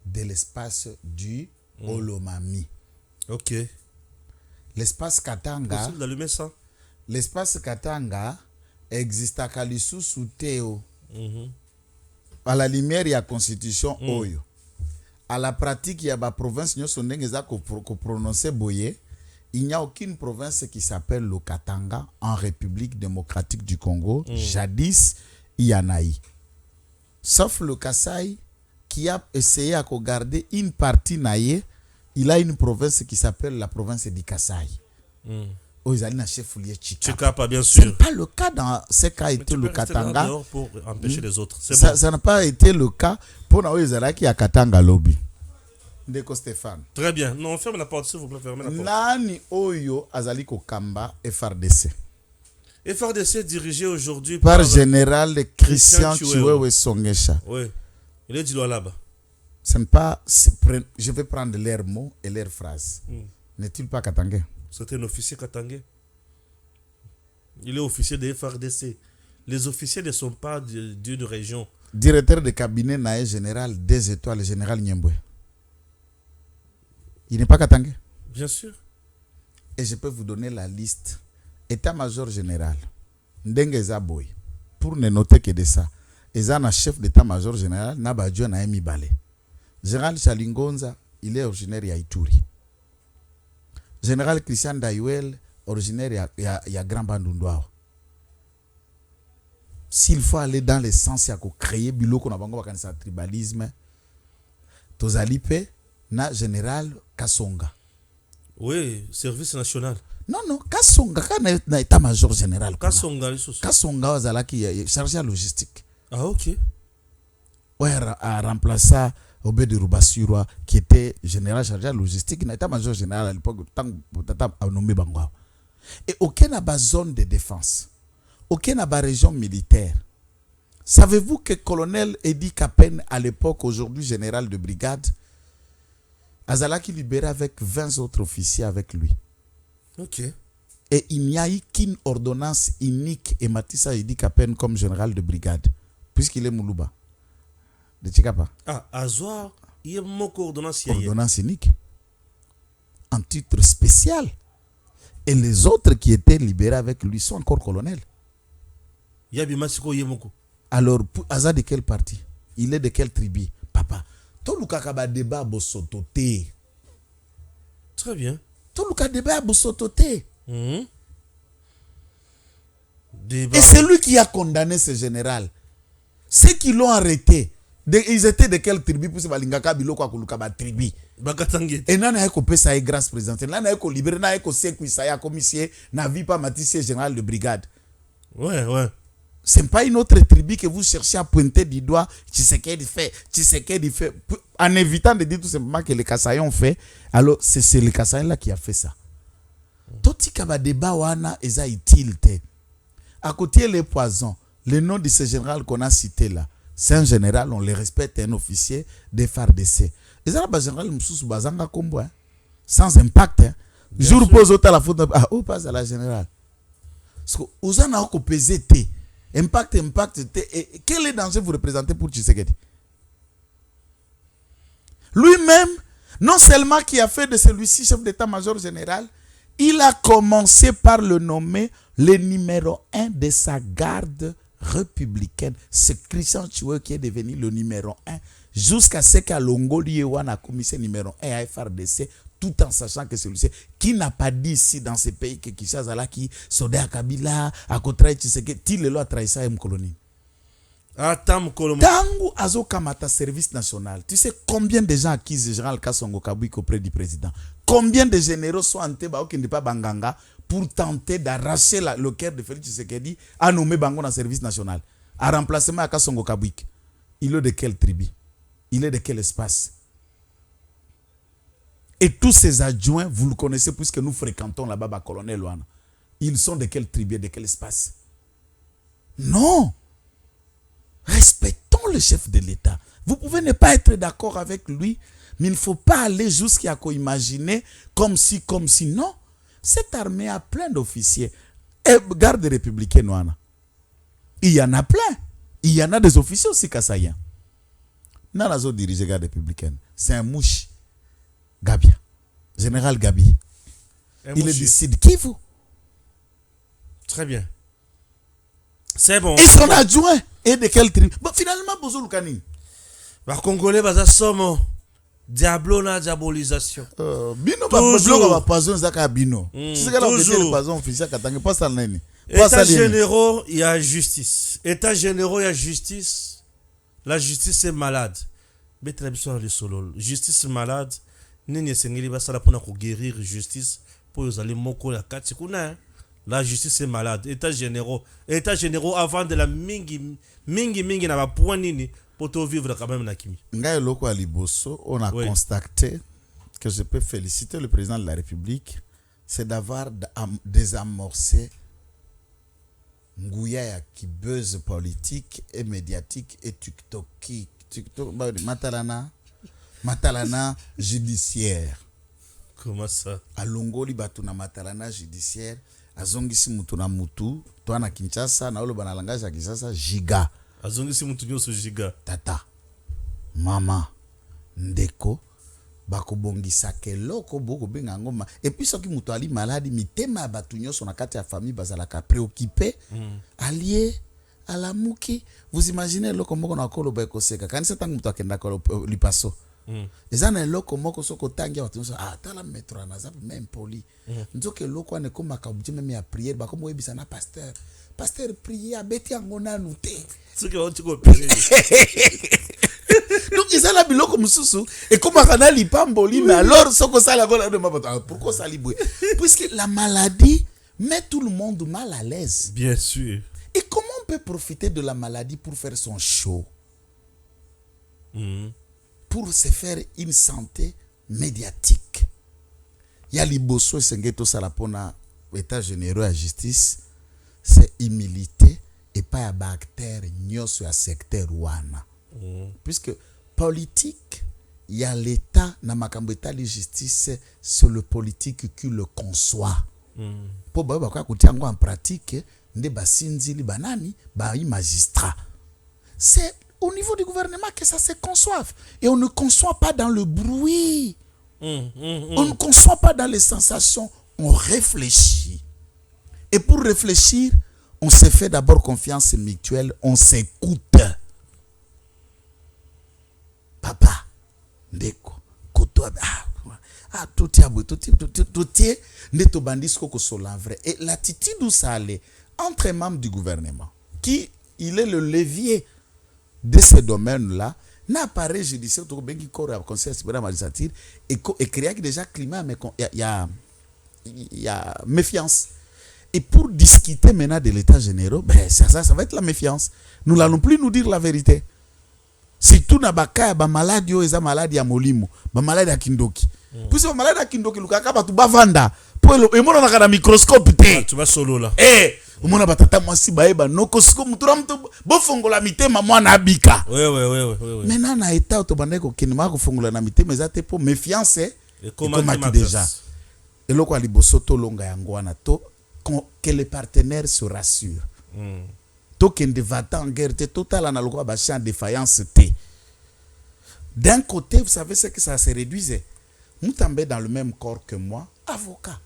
de l'espace du Olomami. Ok. L'espace Katanga. Possible d'allumer ça? L'espace Katanga existe à Kalisu sous Théo. À la lumière, il y a constitution Oyo. À la pratique, il y a la province qui prononcer Boye. Il n'y a aucune province qui s'appelle le Katanga en République démocratique du Congo. Jadis, il y en a eu. Sauf le Kasaï qui a essayé à garder une partie naïe. Il a une province qui s'appelle la province du Kasaï. Ils allaient chef-lieu Chikapa, bien sûr. Ce n'est pas le cas dans ce cas été le Katanga. Pour empêcher les autres. Ça n'a pas été le cas pour les Izalaki à Katanga Lobby. ndeko Stéphane. Très bien. Non, ferme la porte, s'il vous plaît. Fermez la porte. Nani oyo azali kokamba FRDC. FRDC dirigé aujourd'hui par général Christian Chiwewe Chiwewe Songesha. Oui. Il est du là-bas. Ce n'est pas. Je vais prendre leurs mots et leurs phrases. N'est-il pas Katangé? C'est un officier Katangé. Il est officier de FRDC. Les officiers ne sont pas d'une région. Directeur de cabinet naé général des étoiles, général Nyembwe. Il n'est pas Katangé? Bien sûr. Et je peux vous donner la liste. État-major général, Ndenge Zaboy, pour ne noter que de ça, ils ont un chef d'état-major général, Nabadjo Naemi Bale. Général Chalingonza, il est originaire de Ituri. Général Christian Dayuel, originaire de Grand Bandundouao. S'il faut aller dans le sens, il y a créer bilo qu'on a bango un tribalisme. Tozalipe, na général Kasonga. Oui, service national. Non, Kasonga, na état-major général. Kasonga, Zalaki, chargé à logistique. Ah, ok. Ouais, a remplacé Obed Rubasurwa, qui était général chargé à logistique, na état-major général à l'époque, tant a nommé Bangwa. Et aucun n'a pas zone de défense, aucun n'a pas région militaire. Savez-vous que colonel Edi Kapen, à l'époque, aujourd'hui général de brigade, Azalaki libéré avec 20 autres officiers avec lui. Ok. Et il n'y a eu qu'une ordonnance unique et Matissa Edi Kapen comme général de brigade, puisqu'il est Moulouba. De Tchikapa. Ah, Azoar, il y a une ordonnance. Ordonnance unique. En titre spécial. Et les autres qui étaient libérés avec lui sont encore colonels. Alors, Aza de quel parti? Il est de quelle tribu? Papa. Tolukakaba débat bosotote. Très bien. Toluka débat bosotote. Débat. Et c'est lui qui a condamné ce général. Ceux qui l'ont arrêté, ils étaient de quelle tribu? Pour se balingaka biloko akulukaba tribu. Et nana eko pesa e grâce présidentielle. Nana eko libéré, nana eko sekou isaya commissaire, na vie pas Matisse général de brigade. Ouais, ouais. Ce n'est pas une autre tribu que vous cherchez à pointer du doigt. Tu sais qu'elle fait. En évitant de dire tout simplement que les Kassaïens ont fait. Alors, c'est les Kassaïens là qui a fait ça. Toti kaba débat wana eza utile. À côté les poisons, le nom de ce général qu'on a cité là, c'est un général, on le respecte, un officier de FARDC. Et ça, le général Moussous Bazanga Kombo, sans impact. Jour pose autant la faute. Ah, où passe à la générale? Parce que vous en avez pesé. Impact. Et quel est le danger vous représentez pour Tshisekedi? Lui-même, non seulement qui a fait de celui-ci chef d'état-major général, il a commencé par le nommer le numéro 1 de sa garde républicaine. C'est Christian Chiwewe qui est devenu le numéro 1 jusqu'à ce qu'à Longoli a commissaire numéro 1 à FRDC, tout en sachant que celui-ci qui n'a pas dit ici dans ces pays que Kishazala qui Soda Kabila a contraint Tshisekedi il le a trahi ça M colonie. Tangu azo kamata service national. Tu sais combien de gens acquis le général Kasongo Kabwik auprès du président? Combien de généraux sont en Teba qui n'est pas Banganga pour tenter d'arracher le cœur de Félix Tshisekedi à nommer Bango dans le service national, à remplacement à Kasongo Kabwik? Il est de quelle tribu? Il est de quel espace? Et tous ces adjoints, vous le connaissez puisque nous fréquentons là-bas, colonel Luana. Ils sont de quelle tribu, de quel espace? Non. Respectons le chef de l'État. Vous pouvez ne pas être d'accord avec lui, mais il ne faut pas aller jusqu'à imaginer comme si. Non. Cette armée a plein d'officiers. Et garde républicaine, Luana. Il y en a plein. Il y en a des officiers aussi kassaïens. Nanazo dirige garde républicaine. C'est un mouche. Gabia. Général Gabi. Il est du Sud Kivu. Très bien. C'est bon. Et son adjoint est de quelle tribu? Bon, finalement, Bozo Lukani. Par Congolais, baza somo. Diablo na diabolisation. Bino ba poison zaka bino. C'est que le poison officiel katanga pas ça nani. État généraux, il y a justice. État généraux, il y a justice. La justice est malade. Mais très bien le solo. Justice malade. Nini sengeli basala pona ko guérir justice pour vous aller moko la kati kuna. La justice est malade. État généraux avant de la mingi na ba point nini pour te vivre quand même Nakimi. Ngai Loko à Liboso, on a constaté que je peux féliciter le président de la République, c'est d'avoir désamorcé Ngouya qui buzz politique et médiatique et TikTok, Matalana judiciaire. Comment ça? Alongoli batuna Matalana judiciaire, azongisi mutu na mutu, toi na Kinshasa na olo bana langage ya Kinshasa giga. Azongisi mutu nyoso giga. Tata, mama, ndeko, bakobongisa keloko boko benga ngoma. Et puis soki mutu ali malade, mitema batu nyoso na kati ya famille bazalaka préoccupé, allié à la muki. Vous imaginez loko moko na kolo ba ekoseka. Kanisa tangu mutu akenda kolo lipaso. Ezana loko moko soko tangia watu nyoso tala metro na zapu même poli. Nzoke loko ane koma kabuje même ya prière ba komo ebisa na pasteur. Pasteur prier abeti angona nute. Ce que on tiko prier. Donc ils ont biloko mususu et comme kana lipamboli mais alors soko sala gola de mabata pourquoi ça liboué puisque la maladie met tout le monde mal à l'aise. Bien sûr. Et comment on peut profiter de la maladie pour faire son show? Pour se faire une santé médiatique. Il y a liboso et sengeto salapona état généraux à justice, c'est humilité et pas à bactère nyoso ya secteur wana. Puisque politique, il y a l'état na makambo état de justice, c'est le politique qui le conçoit. Pour ba kwa kutiango en pratique, nde basinzi li banani ba magistrat. C'est au niveau du gouvernement que ça se conçoive. Et on ne conçoit pas dans le bruit. On ne conçoit pas dans les sensations. On réfléchit. Et pour réfléchir, on se fait d'abord confiance mutuelle. On s'écoute. Papa, ndeko, koto, tout est, neto bandisco ko solavre. Et l'attitude où ça allait entre membres du gouvernement, qui il est le levier de ce domaine-là, n'apparaît judiciaire tout bien qui corps à conseil supérieur magistrature et créer déjà climat mais il y a méfiance. Et pour discuter maintenant de l'état général, ben ça va être la méfiance. Nous n'allons plus nous dire la vérité. Si tout n'a pas ba maladie ou eza maladie ya molimo, ba maladie ya kindoki. Puis ba maladie ya kindoki lukaka ba tu ba vanda. Pour le mona na microscope te. Tu vas solo là. Umona batata mwasi baeba noko siko mutura mtu bofongola mitema mwana abika. Oui. Maintenant na état to bandeko kinima ko fongola na mitema ezate po méfiance et comment déjà. Et loko aliboso to longa yango wana to que les partenaires se rassurent. To kende vata en guerre te total na loko ba champ défaillance te. D'un côté, vous savez ce que ça se réduisait. Moutambe dans le même corps que moi, avocat.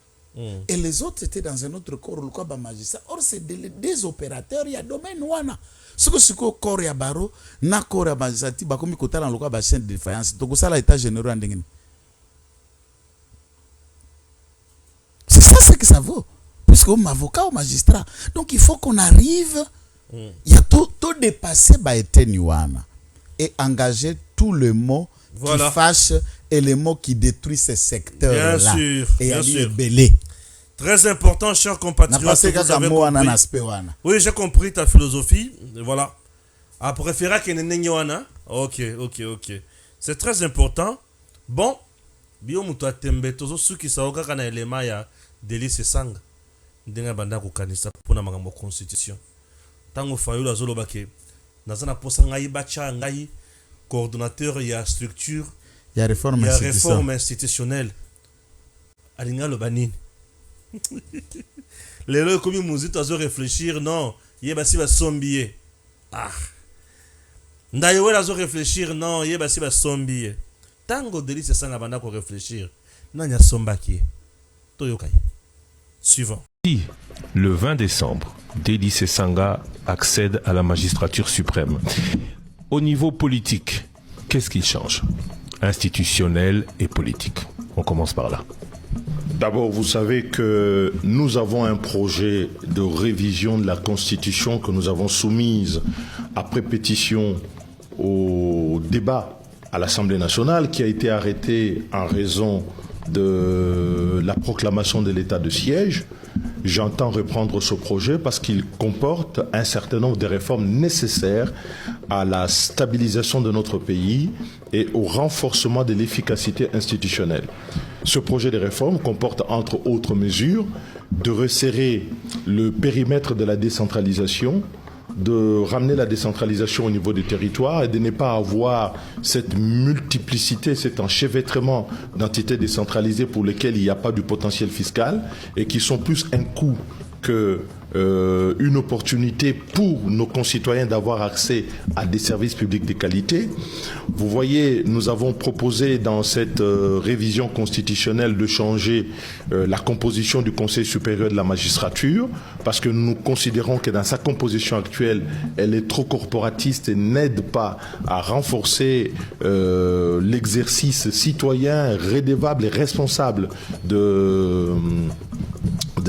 Et les autres étaient dans un autre corps, le corps magistrat. Or, c'est des opérateurs, il y a domaine wana. Ce que c'est que corps ya baro, na corps ya magistrat, ba komi kota dans le corps ba chaîne de défaillance. Donc ça l'état général ndengene. C'est ça ce que ça vaut. Puisque comme avocat ou magistrat. Donc il faut qu'on arrive, il y a tout dépasser ba eteni wana et engager tout le mot qui fâche et les mots qui détruisent ce secteur-là. Bien sûr, et bien sûr. Belé. Très important, chers compatriotes. Oui, j'ai compris ta philosophie. Voilà. A préférer que nenenyoana. Ok. C'est très important. Bon, bio muto atembe tozo suki saoka kana elema ya délice sang. Ndenga banda ko kanisa pona makambo constitution. Tango fayulu azolo bake. Nazana posa ngai bacha ngai coordonnateur ya structure. Il y a réforme institutionnelle. Alinga lo banini. Les lois comme muzito azo réfléchir non, yebasi ba sombier. Ndayo azo réfléchir non, yebasi ba sombier. Tango délice sanga banda ko réfléchir. Nanya sombaki. Toyokai. Suivant. Le 20 décembre, Délice Sanga accède à la magistrature suprême. Au niveau politique, qu'est-ce qu'il change? Institutionnel et politique. On commence par là. D'abord, vous savez que nous avons un projet de révision de la Constitution que nous avons soumise après pétition au débat à l'Assemblée nationale qui a été arrêté en raison de la proclamation de l'état de siège. j'entends reprendre ce projet parce qu'il comporte un certain nombre de réformes nécessaires à la stabilisation de notre pays et au renforcement de l'efficacité institutionnelle. Ce projet de réforme comporte entre autres mesures de resserrer le périmètre de la décentralisation, de ramener la décentralisation au niveau des territoires et de ne pas avoir cette multiplicité, cet enchevêtrement d'entités décentralisées pour lesquelles il n'y a pas du potentiel fiscal et qui sont plus un coût que une opportunité pour nos concitoyens d'avoir accès à des services publics de qualité. Vous voyez, nous avons proposé dans cette révision constitutionnelle de changer la composition du Conseil supérieur de la magistrature parce que nous considérons que dans sa composition actuelle, elle est trop corporatiste et n'aide pas à renforcer l'exercice citoyen, redevable et responsable de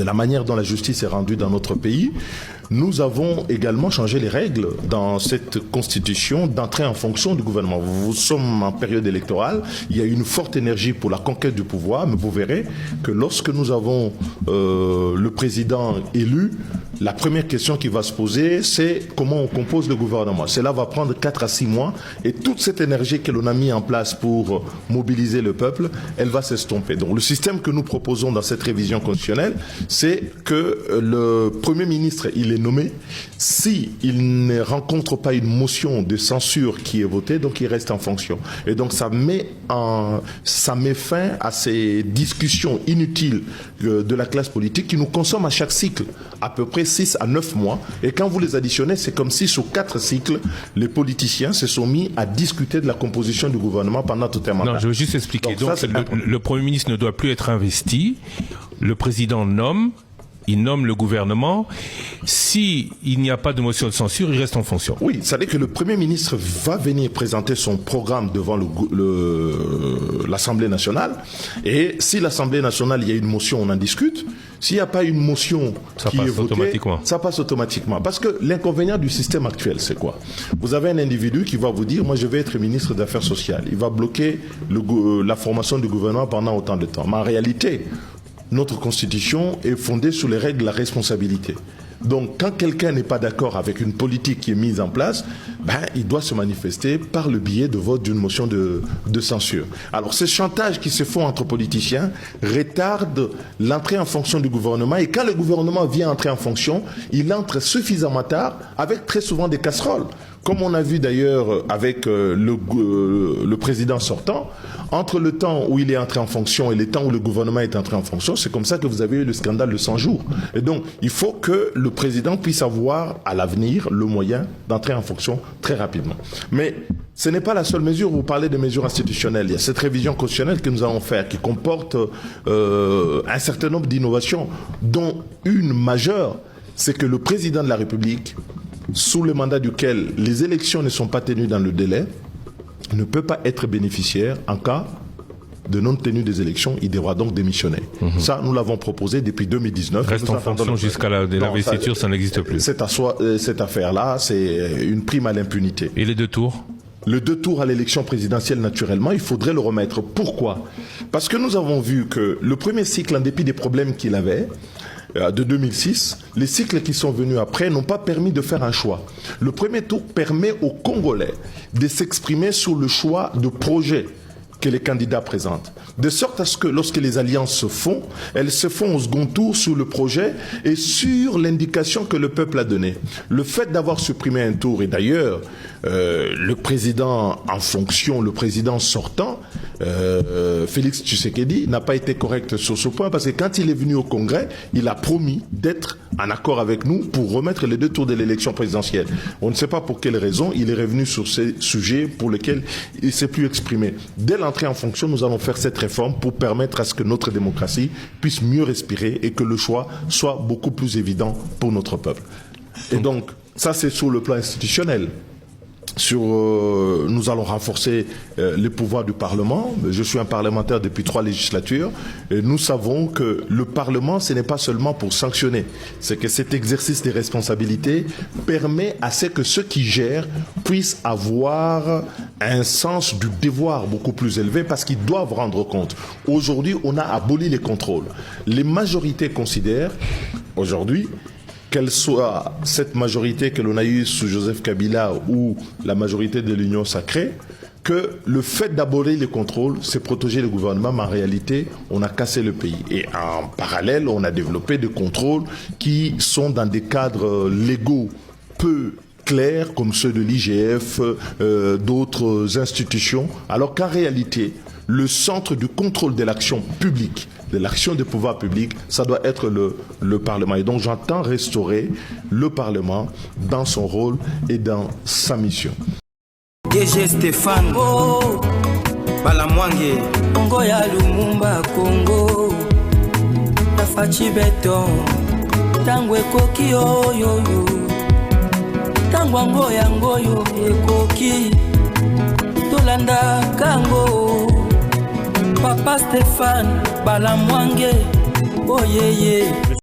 la manière dont la justice est rendue dans notre pays. Nous avons également changé les règles dans cette constitution d'entrée en fonction du gouvernement. Nous sommes en période électorale, il y a une forte énergie pour la conquête du pouvoir, mais vous verrez que lorsque nous avons le président élu, la première question qui va se poser, c'est comment on compose le gouvernement. Cela va prendre 4 à 6 mois et toute cette énergie que l'on a mis en place pour mobiliser le peuple, elle va s'estomper. Donc le système que nous proposons dans cette révision constitutionnelle, c'est que le Premier ministre, il est nommé. S'il ne rencontre pas une motion de censure qui est votée, donc il reste en fonction. Et donc ça met fin à ces discussions inutiles de la classe politique qui nous consomment à chaque cycle à peu près 6 à 9 mois. Et quand vous les additionnez, c'est comme si sur 4 cycles, les politiciens se sont mis à discuter de la composition du gouvernement pendant tout un mandat. Non, je veux juste expliquer. Donc ça, le Premier ministre ne doit plus être investi. Le président il nomme le gouvernement. Si il n'y a pas de motion de censure, il reste en fonction. Oui, ça veut dire que le Premier ministre va venir présenter son programme devant l'Assemblée nationale. Et si l'Assemblée nationale, il y a une motion, on en discute. S'il n'y a pas une motion qui est votée, ça passe automatiquement. Parce que l'inconvénient du système actuel, c'est quoi? Vous avez un individu qui va vous dire, moi je vais être ministre des Affaires sociales. Il va bloquer la formation du gouvernement pendant autant de temps. Mais en réalité, notre constitution est fondée sur les règles de la responsabilité. Donc, quand quelqu'un n'est pas d'accord avec une politique qui est mise en place, il doit se manifester par le biais de vote d'une motion de censure. Alors, ces chantages qui se font entre politiciens retardent l'entrée en fonction du gouvernement. Et quand le gouvernement vient entrer en fonction, il entre suffisamment tard, avec très souvent des casseroles. Comme on a vu d'ailleurs avec le président sortant, entre le temps où il est entré en fonction et le temps où le gouvernement est entré en fonction, c'est comme ça que vous avez eu le scandale de 100 jours. Et donc, il faut que le président puisse avoir à l'avenir le moyen d'entrer en fonction très rapidement. Mais ce n'est pas la seule mesure, vous parlez de mesures institutionnelles. Il y a cette révision constitutionnelle que nous allons faire qui comporte un certain nombre d'innovations, dont une majeure, c'est que le président de la République, sous le mandat duquel les élections ne sont pas tenues dans le délai, ne peut pas être bénéficiaire en cas de non-tenue des élections. Il devra donc démissionner. Ça, nous l'avons proposé depuis 2019. Reste en fonction jusqu'à l'investiture, ça n'existe plus. Cette affaire-là, c'est une prime à l'impunité. Et les 2 tours ? Le 2 tours à l'élection présidentielle, naturellement, il faudrait le remettre. Pourquoi? Parce que nous avons vu que le premier cycle, en dépit des problèmes qu'il avait, de 2006, les cycles qui sont venus après n'ont pas permis de faire un choix. Le premier tour permet aux Congolais de s'exprimer sur le choix de projet que les candidats présentent. De sorte à ce que lorsque les alliances se font, elles se font au second tour sur le projet et sur l'indication que le peuple a donnée. Le fait d'avoir supprimé un tour, et d'ailleurs, le président en fonction, le président sortant, Félix Tshisekedi, n'a pas été correct sur ce point parce que quand il est venu au Congrès, il a promis d'être en accord avec nous pour remettre les 2 tours de l'élection présidentielle. On ne sait pas pour quelle raison il est revenu sur ces sujets pour lesquels il ne s'est plus exprimé. Dès l'entrée en fonction, nous allons faire cette réforme pour permettre à ce que notre démocratie puisse mieux respirer et que le choix soit beaucoup plus évident pour notre peuple. Et donc, ça c'est sur le plan institutionnel. Nous allons renforcer les pouvoirs du Parlement. Je suis un parlementaire depuis 3 législatures. Et nous savons que le Parlement, ce n'est pas seulement pour sanctionner. C'est que cet exercice des responsabilités permet à ce que ceux qui gèrent puissent avoir un sens du devoir beaucoup plus élevé parce qu'ils doivent rendre compte. Aujourd'hui, on a aboli les contrôles. Les majorités considèrent aujourd'hui, quelle soit cette majorité que l'on a eue sous Joseph Kabila ou la majorité de l'Union sacrée, que le fait d'aborder les contrôles, c'est protéger le gouvernement, mais en réalité, on a cassé le pays. Et en parallèle, on a développé des contrôles qui sont dans des cadres légaux peu clairs, comme ceux de l'IGF, d'autres institutions, alors qu'en réalité, le centre du contrôle de l'action publique, de l'action des pouvoirs publics, ça doit être le Parlement. Et donc j'entends restaurer le Parlement dans son rôle et dans sa mission. DG Stéphane Balamwange Congo ya Lumumba Congo Tafachi Beton Tangwe Koki Oyoyo Tangwango Yangoyo Ekoki Tolanda Kango Papa Stéphane Balamwange Oyeye